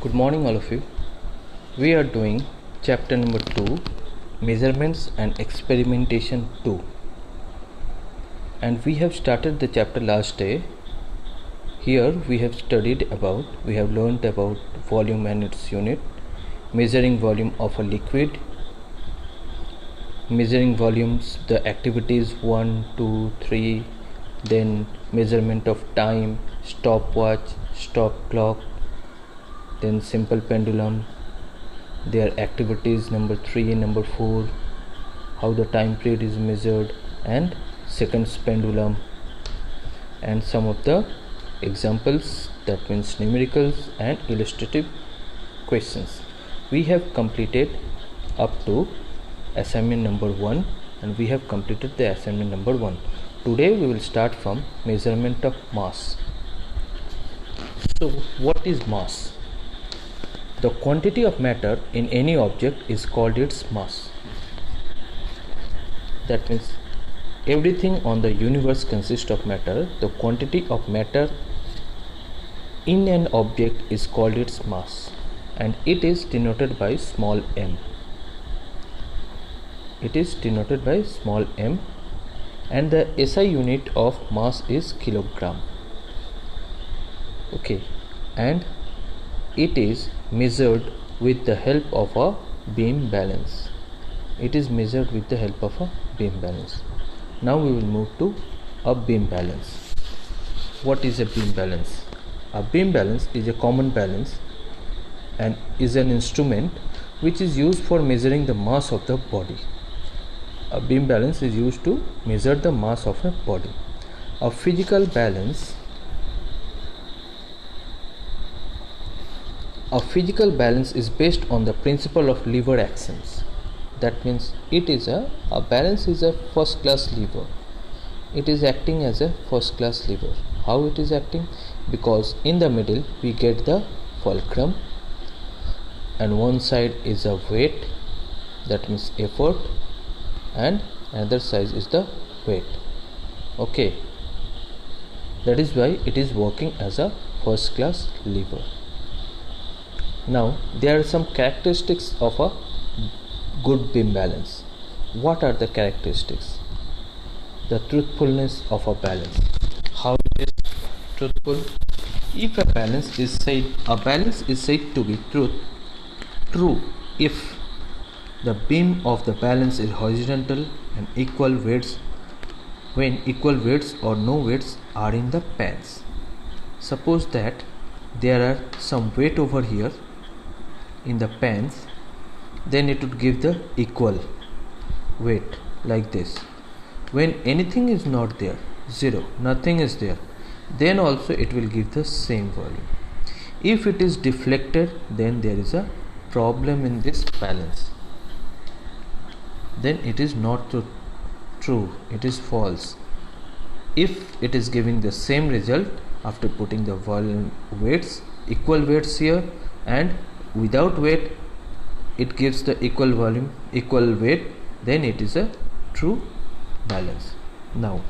Good morning, all of you. We are doing chapter number 2, Measurements and Experimentation 2. And we have started the chapter last day. Here we have learned about volume and its unit, measuring volume of a liquid, measuring volumes, the activities 1, 2, 3, then measurement of time, stopwatch, stop clock, then simple pendulum, their activities number 3 and number 4, how the time period is measured, and seconds pendulum, and some of the examples, that means numericals and illustrative questions. We have completed up to assignment number 1 and we have completed the assignment number 1. Today we will start from measurement of mass. So what is mass? The quantity of matter in any object is called its mass. That means everything on the universe consists of matter. The quantity of matter in an object is called its mass, and it is denoted by small m. It is denoted by small m, and the SI unit of mass is kilogram. Okay, and it is measured with the help of a beam balance. It is measured with the help of a beam balance. Now we will move to a beam balance. What is a beam balance? A beam balance is a common balance and is an instrument which is used for measuring the mass of the body. A beam balance is used to measure the mass of a body. A physical balance is based on the principle of lever actions. That means a balance is a first class lever. It is acting as a first class lever. How it is acting? Because in the middle we get the fulcrum, and one side is a weight, that means effort, and another side is the weight. Okay, that is why it is working as a first class lever. Now there are some characteristics of a good beam balance. What are the characteristics? The truthfulness of a balance. How it is truthful? If a balance is said to be true if the beam of the balance is horizontal and equal weights when equal weights or no weights are in the pans. Suppose that there are some weight over here in the pans, then it would give the equal weight like this. When anything is not there, zero, nothing is there, then also it will give the same volume. If it is deflected, then there is a problem in this balance. Then it is not true, it is false. If it is giving the same result after putting the volume weights, equal weights here, and without weight it gives the equal volume, equal weight, then it is a true balance. Now,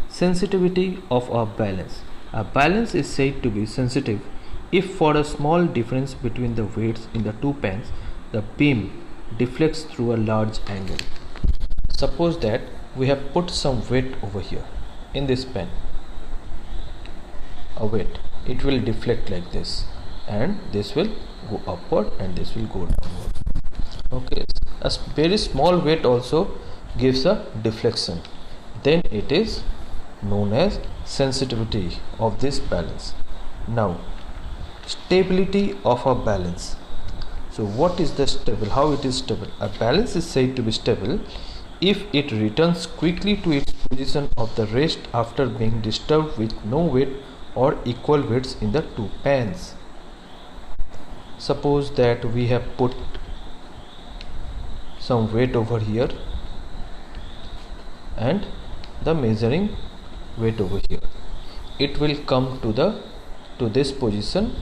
sensitivity of a balance. A balance is said to be sensitive if for a small difference between the weights in the two pans the beam deflects through a large angle. Suppose that we have put some weight over here in this pen, a weight, it will deflect like this, and this will go upward and this will go downward. Okay, a very small weight also gives a deflection. Then it is known as sensitivity of this balance. Now, stability of a balance. So what is the stable? How it is stable? A balance is said to be stable if it returns quickly to its position of the rest after being disturbed with no weight or equal weights in the two pans. Suppose that we have put some weight over here and the measuring weight over here. It will come to this position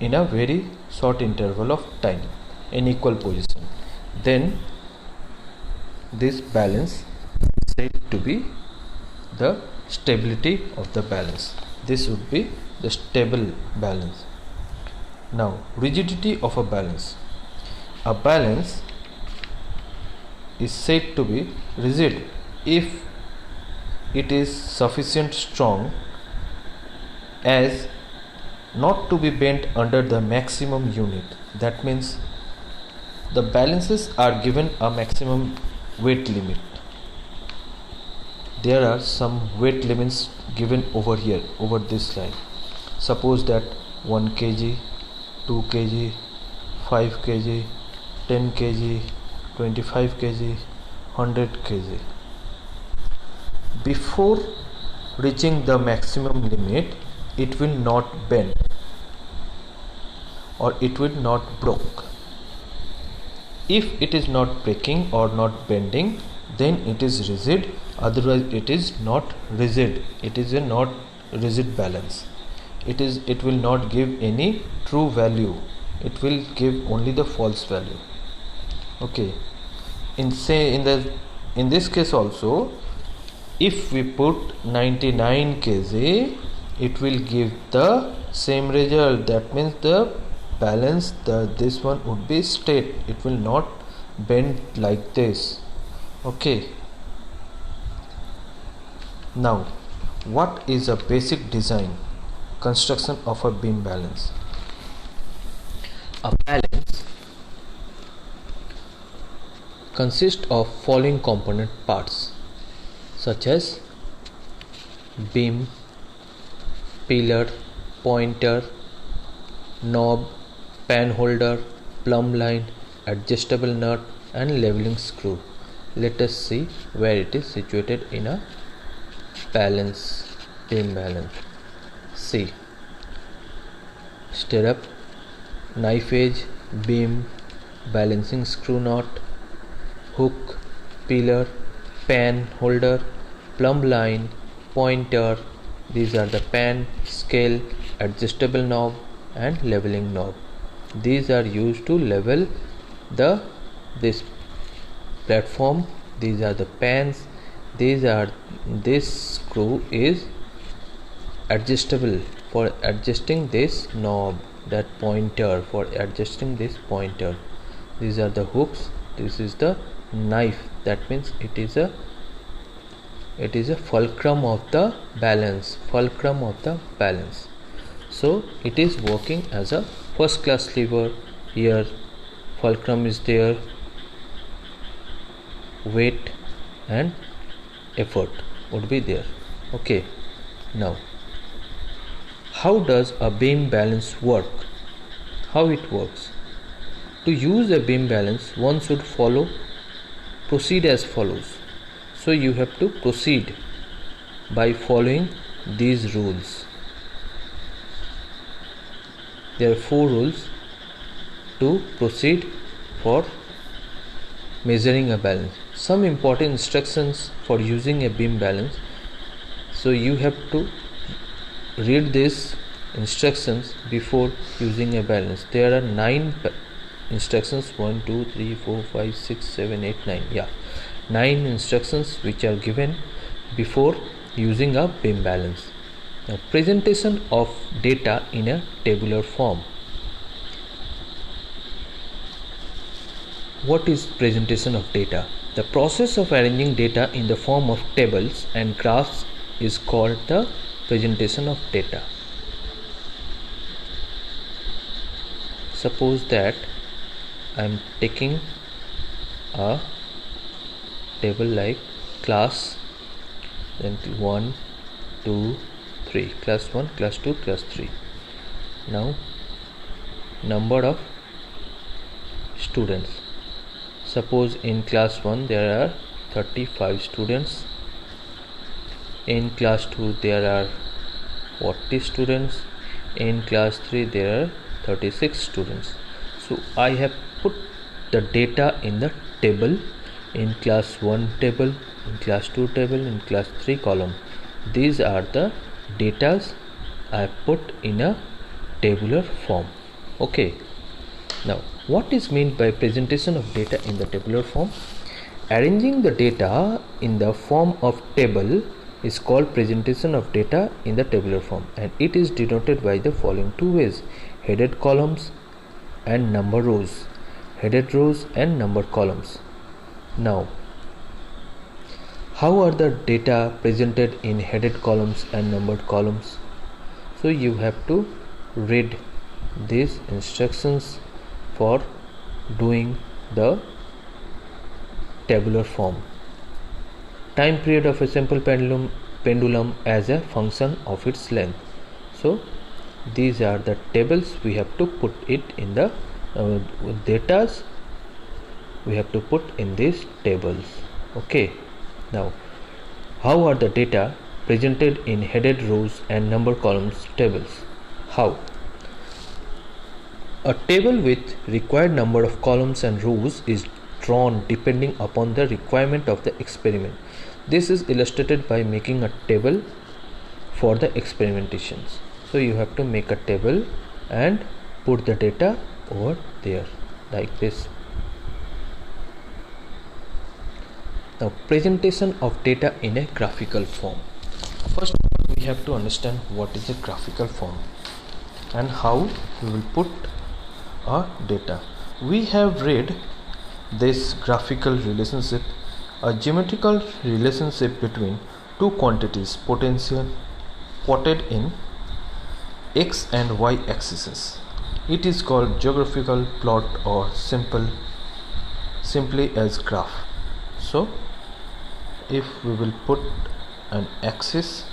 in a very short interval of time in equal position. Then this balance is said to be the stability of the balance. This would be the stable balance. Now, rigidity of a balance. A balance is said to be rigid if it is sufficient strong as not to be bent under the maximum unit. That means the balances are given a maximum weight limit. There are some weight limits given over here, over this line. Suppose that 1 kg, 2 kg, 5 kg, 10 kg, 25 kg, 100 kg. Before reaching the maximum limit, it will not bend or it will not break. If it is not breaking or not bending, then it is rigid, otherwise it is not rigid. It is a not rigid balance. It will not give any true value. It will give only the false value. Okay. In this case also, if we put 99 kg, it will give the same result. That means the balance, this one would be straight. It will not bend like this. Okay. Now, what is a basic design construction of a beam balance? A balance consists of following component parts such as beam, pillar, pointer, knob, pan holder, plumb line, adjustable nut and leveling screw. Let us see where it is situated in a balance, beam balance. See, stirrup, knife edge, beam, balancing screw knot, hook, pillar, pan holder, plumb line, pointer. These are the pan, scale, adjustable knob and leveling knob. These are used to level this platform. These are the pans. This screw is adjustable for adjusting this knob, that pointer for adjusting this pointer. These are the hooks. This is the knife. That means it is a fulcrum of the balance. So it is working as a first class lever. Here fulcrum is there, weight and effort would be there. Okay. Now, how does a beam balance work? How it works? To use a beam balance, one should proceed as follows. So you have to proceed by following these rules. There are 4 rules to proceed for measuring a balance. Some important instructions for using a beam balance. So you have to read these instructions before using a balance. There are 9 instructions, 1, 2, 3, 4, 5, 6, 7, 8, 9. 9 instructions which are given before using a beam balance. Now, presentation of data in a tabular form. What is presentation of data? The process of arranging data in the form of tables and graphs is called the presentation of data. Suppose that I am taking a table like class, then 1, 2, 3, class 1, class 2, class 3. Now, number of students. Suppose in class 1 there are 35 students, in class 2 there are 40 students, in class 3 there are 36 students. So I have put the data in the table, in class 1 table, in class 2 table, in class 3 column. These are the data I put in a tabular form. Okay. Now, what is meant by presentation of data in the tabular form? Arranging the data in the form of table is called presentation of data in the tabular form, and it is denoted by the following 2 ways. headed columns and number rows, headed rows and number columns. Now, how are the data presented in headed columns and numbered columns? So you have to read these instructions for doing the tabular form. Time period of a simple pendulum as a function of its length. So these are the tables. We have to put it in the datas. We have to put in these tables. Okay. Now, how are the data presented in headed rows and number columns tables? How? A table with required number of columns and rows is drawn depending upon the requirement of the experiment. This is illustrated by making a table for the experimentations. So you have to make a table and put the data over there like this. Now, presentation of data in a graphical form. First, we have to understand what is a graphical form and how we will put our data. We have read this graphical relationship, a geometrical relationship between two quantities potential plotted in x and y axes. It is called geographical plot or simply as graph. So if we will put an axis,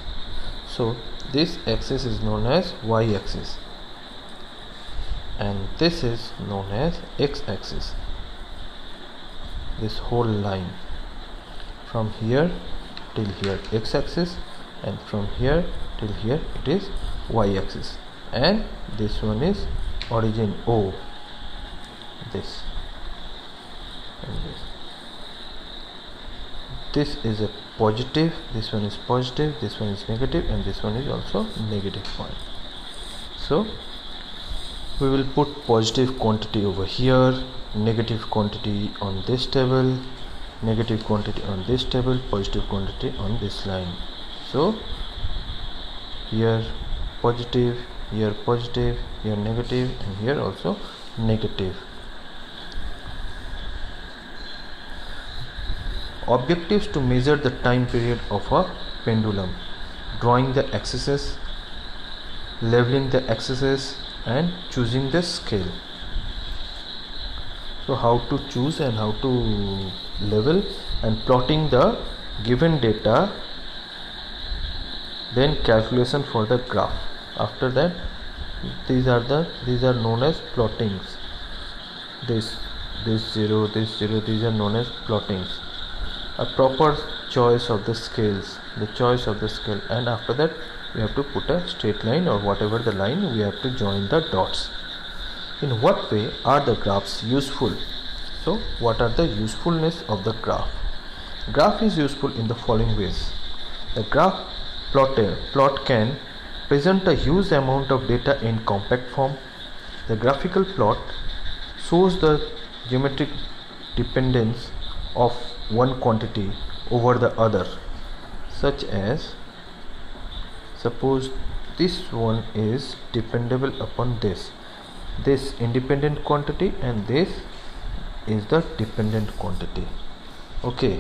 so this axis is known as y axis and this is known as x axis. This whole line from here till here x axis and from here till here it is y axis, and this one is origin O, this and this is a positive, this one is positive, this one is negative, and this one is also negative point. So we will put positive quantity over here, negative quantity on this table, negative quantity on this table, positive quantity on this line. So here positive, here negative, and here also negative. Objectives to measure the time period of a pendulum: drawing the axes, leveling the axes, and choosing the scale. So how to choose and how to level, and plotting the given data, then calculation for the graph. After that, these are known as plottings. This 0, this 0, these are known as plottings. A proper choice of the scales, and after that we have to put a straight line or whatever the line, we have to join the dots. In what way are the graphs useful? So what are the usefulness of the graph? Graph is useful in the following ways. The graph plot can present a huge amount of data in compact form. The graphical plot shows the geometric dependence of one quantity over the other, such as suppose this one is dependable upon this independent quantity, and this is the dependent quantity. Okay.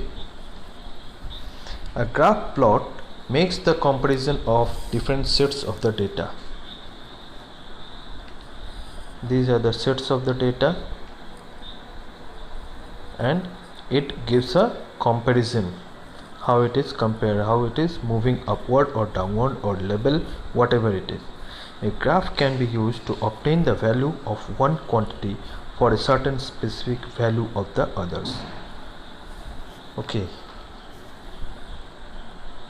A graph plot makes the comparison of different sets of the data. These are the sets of the data, and it gives a comparison, how it is compared, how it is moving upward or downward or level, whatever it is. A graph can be used to obtain the value of one quantity for a certain specific value of the others. Okay.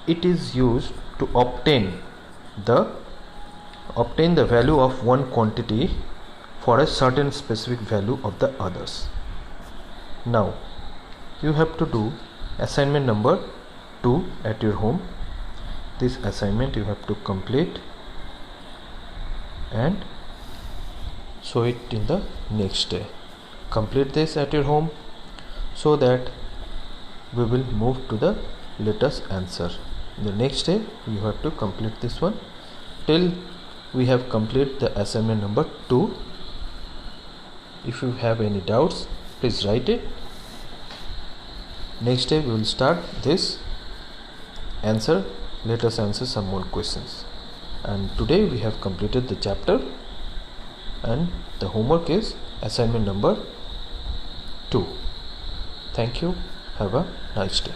It is used to obtain the value of one quantity for a certain specific value of the others. Now you have to do assignment number 2 at your home. This assignment you have to complete and show it in the next day. Complete this at your home so that we will move to the let us answer. The next day you have to complete this one till we have completed the assignment number 2. If you have any doubts, please write it. Next day we will start this answer. Let us answer some more questions. And today we have completed the chapter, and the homework is assignment number 2. Thank you. Have a nice day.